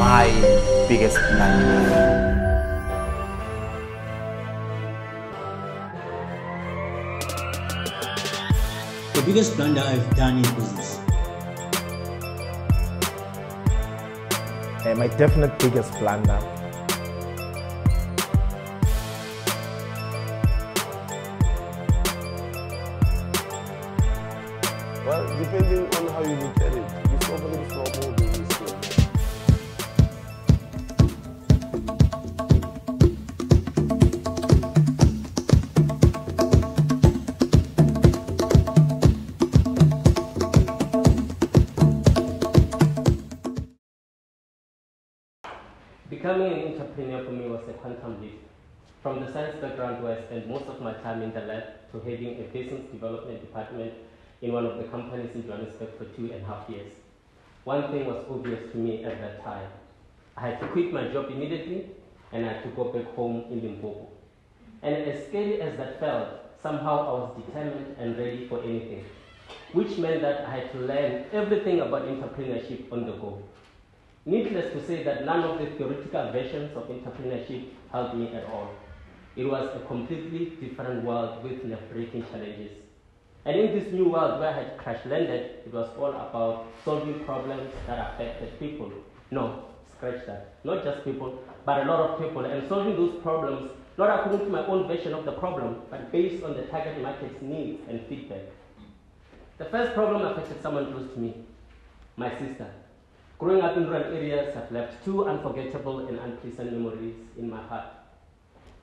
my biggest blunder? The biggest blunder I've done in business. My definite biggest blunder. Well, depending on how you look at it, it's probably small business. Becoming an entrepreneur for me was a quantum leap. From the science background where I spent most of my time in the lab to heading a business development department in one of the companies in Johannesburg for 2.5 years. One thing was obvious to me at that time. I had to quit my job immediately and I had to go back home in Limpopo. And as scary as that felt, somehow I was determined and ready for anything, which meant that I had to learn everything about entrepreneurship on the go. Needless to say that none of the theoretical versions of entrepreneurship helped me at all. It was a completely different world with nerve-breaking challenges. And in this new world where I had crash-landed, it was all about solving problems that affected people. No, scratch that. Not just people, but a lot of people. And solving those problems, not according to my own version of the problem, but based on the target market's needs and feedback. The first problem affected someone close to me, my sister. Growing up in rural areas, I've left two unforgettable and unpleasant memories in my heart.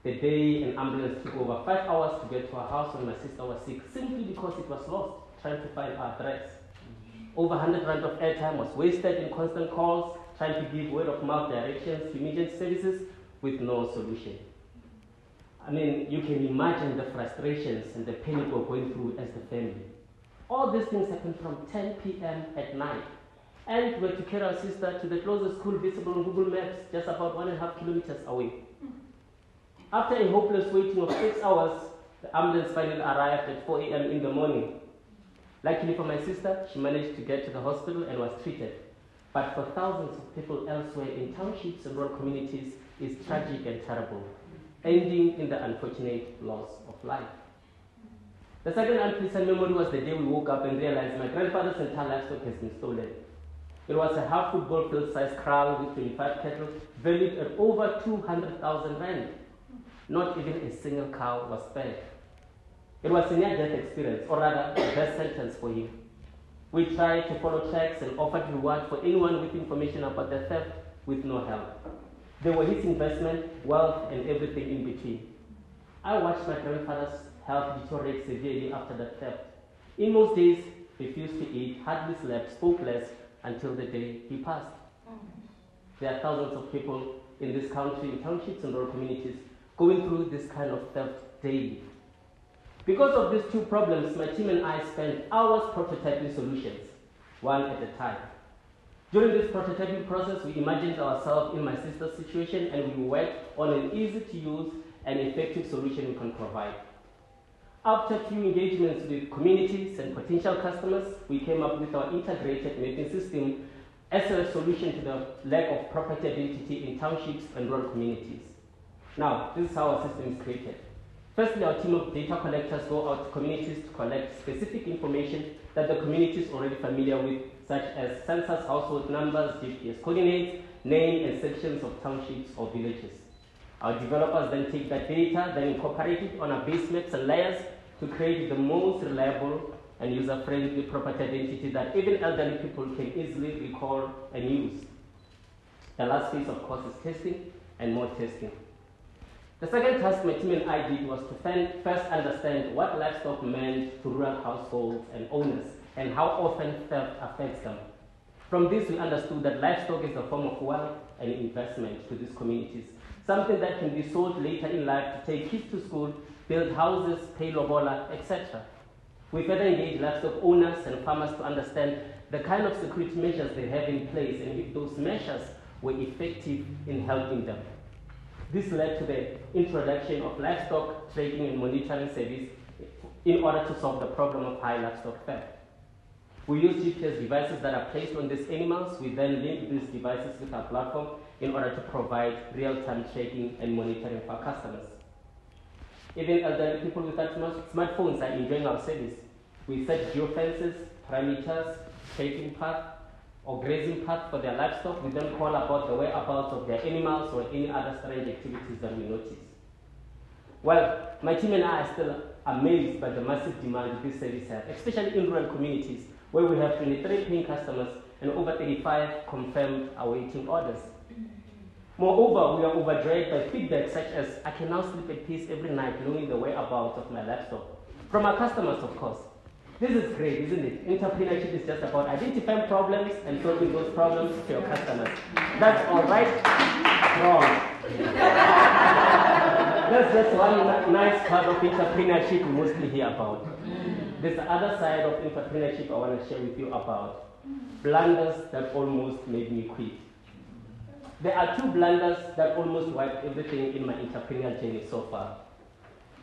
The day an ambulance took over 5 hours to get to our house when my sister was sick, simply because it was lost, trying to find our address. Over 100 rand of airtime was wasted in constant calls, trying to give word-of-mouth directions to emergency services with no solution. I mean, you can imagine the frustrations and the panic we're going through as the family. All these things happened from 10 p.m. at night. And we had to carry our sister to the closest school visible on Google Maps, just about 1.5 kilometers away. After a hopeless waiting of 6 hours, the ambulance finally arrived at 4 a.m. in the morning. Luckily for my sister, she managed to get to the hospital and was treated. But for thousands of people elsewhere in townships and rural communities, it's tragic and terrible, ending in the unfortunate loss of life. The second unpleasant memory was the day we woke up and realized my grandfather's entire livestock has been stolen. It was a half football field sized kraal with 25 cattle, valued at over 200,000 rand. Not even a single cow was spared. It was a near-death experience, or rather, a death sentence for him. We tried to follow tracks and offered reward for anyone with information about the theft with no help. They were his investment, wealth, and everything in between. I watched my grandfather's health deteriorate severely after the theft. In most days, he refused to eat, hardly slept, spoke less, until the day he passed. There are thousands of people in this country, in townships and rural communities, going through this kind of theft daily. Because of these two problems, my team and I spent hours prototyping solutions, one at a time. During this prototyping process, we imagined ourselves in my sister's situation and we worked on an easy-to-use and effective solution we can provide. After a few engagements with communities and potential customers, we came up with our integrated mapping system as a solution to the lack of property identity in townships and rural communities. Now, this is how our system is created. Firstly, our team of data collectors go out to communities to collect specific information that the community is already familiar with, such as census, household numbers, GPS coordinates, name and sections of townships or villages. Our developers then take that data, then incorporate it on our base maps and layers to create the most reliable and user-friendly property identity that even elderly people can easily recall and use. The last phase, of course, is testing and more testing. The second task my team and I did was to first understand what livestock meant to rural households and owners and how often theft affects them. From this, we understood that livestock is a form of wealth and investment to these communities, something that can be sold later in life to take kids to school, build houses, pay lobola, etc. We further engaged livestock owners and farmers to understand the kind of security measures they have in place and if those measures were effective in helping them. This led to the introduction of livestock tracking and monitoring service in order to solve the problem of high livestock theft. We use GPS devices that are placed on these animals. We then link these devices with our platform in order to provide real-time tracking and monitoring for our customers. Even elderly people without smartphones are enjoying our service. We set geofences, parameters, tracking path, or grazing path for their livestock. We then call about the whereabouts of their animals or any other strange activities that we notice. Well, my team and I are still amazed by the massive demand this service has, especially in rural communities where we have 23 paying customers and over 35 confirmed awaiting orders. Moreover, we are overjoyed by feedback such as, I can now sleep at peace every night knowing the whereabouts of my livestock. From our customers, of course. This is great, isn't it? Entrepreneurship is just about identifying problems and solving those problems for your customers. That's all right? Wrong. That's just one nice part of entrepreneurship we mostly hear about. There's the other side of entrepreneurship I want to share with you about. Blunders that almost made me quit. There are two blunders that almost wiped everything in my entrepreneurial journey so far.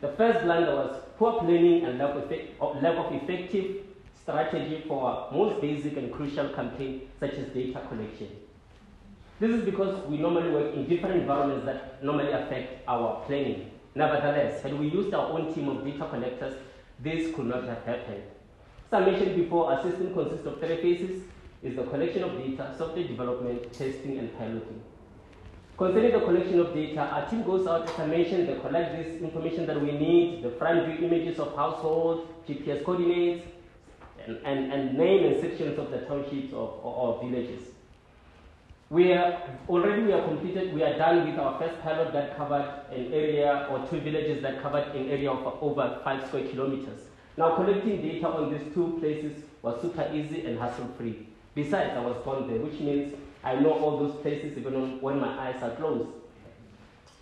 The first blunder was poor planning and lack of effective strategy for our most basic and crucial campaign, such as data collection. This is because we normally work in different environments that normally affect our planning. Nevertheless, had we used our own team of data collectors, this could not have happened. As I mentioned before, our system consists of 3 phases: is the collection of data, software development, testing, and piloting. Concerning the collection of data, our team goes out, as I mentioned, they collect this information that we need, the front view images of households, GPS coordinates, and name and sections of the townships or villages. We are done with our first pilot that covered an area or 2 villages that covered an area of over 5 square kilometers. Now, collecting data on these 2 places was super easy and hassle-free. Besides, I was born there, which means I know all those places even when my eyes are closed.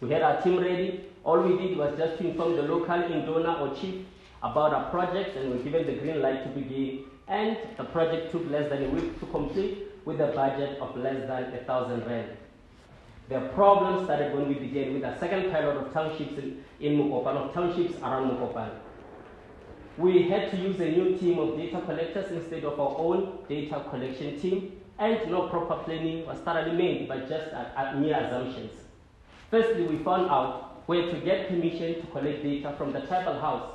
We had our team ready. All we did was just to inform the local indona or chief about our project, and we were given the green light to begin. And the project took less than a week to complete with a budget of less than 1,000 rand. The problem started when we began with a second pilot of townships in Mokopan, of townships around Mokopan. We had to use a new team of data collectors instead of our own data collection team, and no proper planning was thoroughly made by just mere assumptions. Firstly, we found out where to get permission to collect data from the tribal house.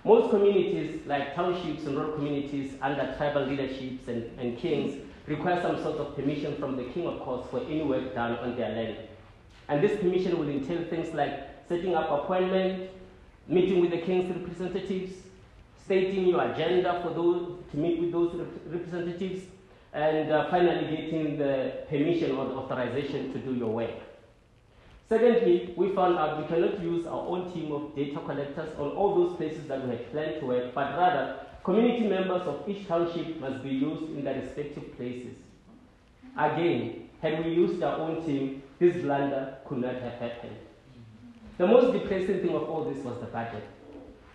Most communities, like townships and rural communities under tribal leaderships and kings, require some sort of permission from the king, of course, for any work done on their land. And this permission will entail things like setting up appointment, meeting with the king's representatives, stating your agenda for those to meet with those representatives, and finally getting the permission or the authorization to do your work. Secondly, we found out we cannot use our own team of data collectors on all those places that we had planned to work, but rather, community members of each township must be used in their respective places. Again, had we used our own team, this blunder could not have happened. The most depressing thing of all this was the budget.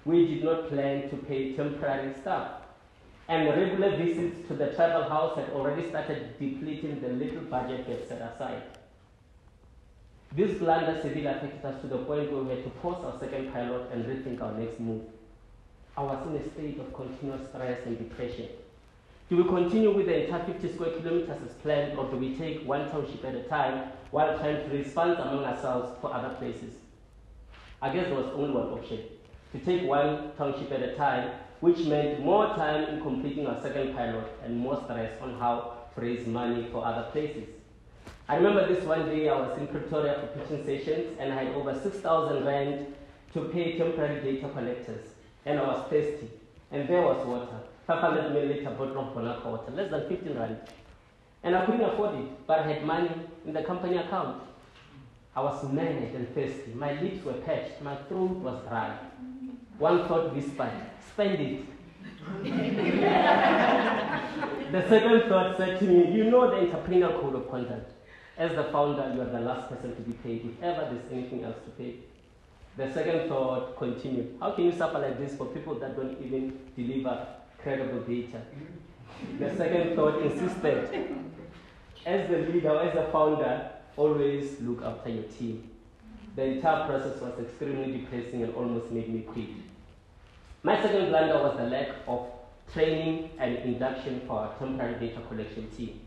We did not plan to pay temporary staff, and regular visits to the tribal house had already started depleting the little budget we had set aside. This blunder severely affected us to the point where we had to pause our second pilot and rethink our next move. I was in a state of continuous stress and depression. Do we continue with the entire 50 square kilometers as planned, or do we take one township at a time while trying to raise funds among ourselves for other places? I guess there was only one option: to take one township at a time, which meant more time in completing our second pilot and more stress on how to raise money for other places. I remember this one day I was in Pretoria for pitching sessions, and I had over 6,000 rand to pay temporary data collectors, and I was thirsty, and there was water, 500 milliliter bottle of Bonaka water, less than 15 rand, and I couldn't afford it, but I had money in the company account. I was manic and thirsty, my lips were parched, my throat was dry. One thought whispered, spend it. The second thought said to me, you know the entrepreneurial code of conduct. As the founder, you are the last person to be paid if ever there's anything else to pay. The second thought continued. How can you suffer like this for people that don't even deliver credible data? The second thought insisted. As the leader, as the founder, always look after your team. The entire process was extremely depressing and almost made me quit. My second blunder was the lack of training and induction for our temporary data collection team.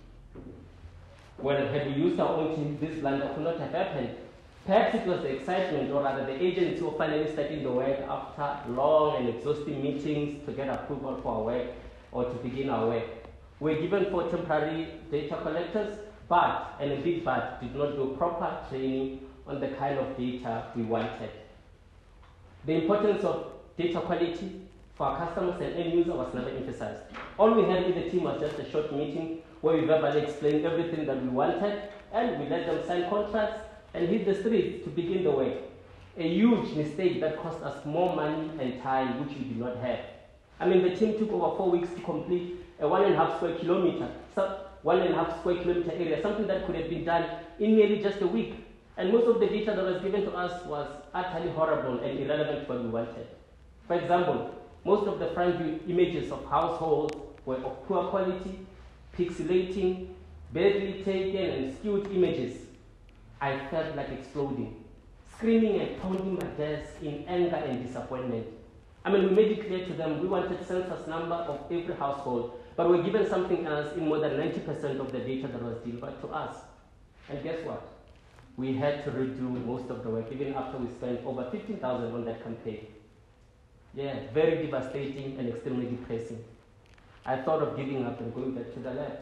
Well, had we used our own team, this blunder could not have happened. Perhaps it was the excitement, or rather the agency of finally starting the work after long and exhausting meetings to get approval for our work or to begin our work. We were given 4 temporary data collectors, but, and a big but, did not do proper training on the kind of data we wanted. The importance of data quality for our customers and end user was never emphasized. All we had in the team was just a short meeting where we verbally explained everything that we wanted, and we let them sign contracts and hit the streets to begin the work. A huge mistake that cost us more money and time, which we did not have. I mean, the team took over 4 weeks to complete a 1.5 square kilometer, 1.5 square kilometer area, something that could have been done in merely just a week. And most of the data that was given to us was utterly horrible and irrelevant to what we wanted. For example, most of the front view images of households were of poor quality, pixelating, badly taken and skewed images. I felt like exploding, screaming and pounding my desk in anger and disappointment. I mean, we made it clear to them we wanted census number of every household, but we were given something else in more than 90% of the data that was delivered to us. And guess what? We had to redo most of the work, even after we spent over 15,000 on that campaign. Yeah, very devastating and extremely depressing. I thought of giving up and going back to the lab.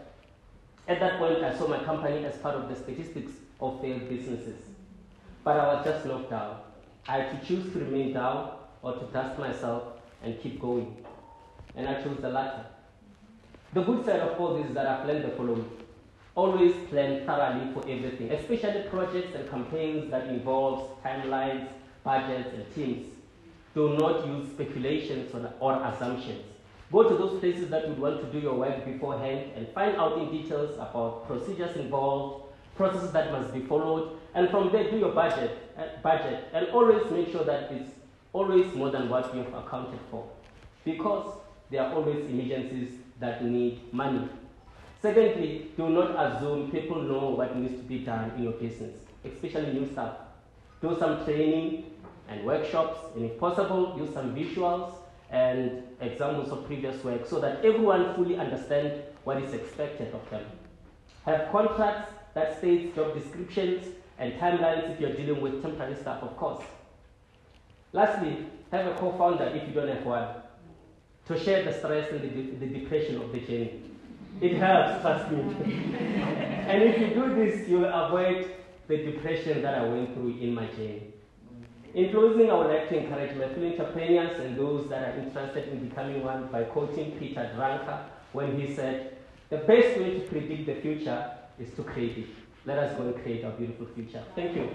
At that point, I saw my company as part of the statistics of failed businesses. But I was just knocked down. I had to choose to remain down or to dust myself and keep going. And I chose the latter. The good side of all this is that I've learned the following. Always plan thoroughly for everything, especially projects and campaigns that involves timelines, budgets, and teams. Do not use speculations or assumptions. Go to those places that you want to do your work beforehand and find out in details about procedures involved, processes that must be followed, and from there do your budget and always make sure that it's always more than what you have accounted for, because there are always emergencies that need money. Secondly, do not assume people know what needs to be done in your business, especially new staff. Do some training and workshops, and if possible, use some visuals and examples of previous work so that everyone fully understands what is expected of them. Have contracts that states job descriptions and timelines if you're dealing with temporary staff, of course. Lastly, have a co-founder if you don't have one, to share the stress and the depression of the journey. It helps, trust me. And if you do this, you will avoid the depression that I went through in my journey. In closing, I would like to encourage my fellow entrepreneurs and those that are interested in becoming one by quoting Peter Drucker when he said, "The best way to predict the future is to create it." Let us go and create our beautiful future. Thank you.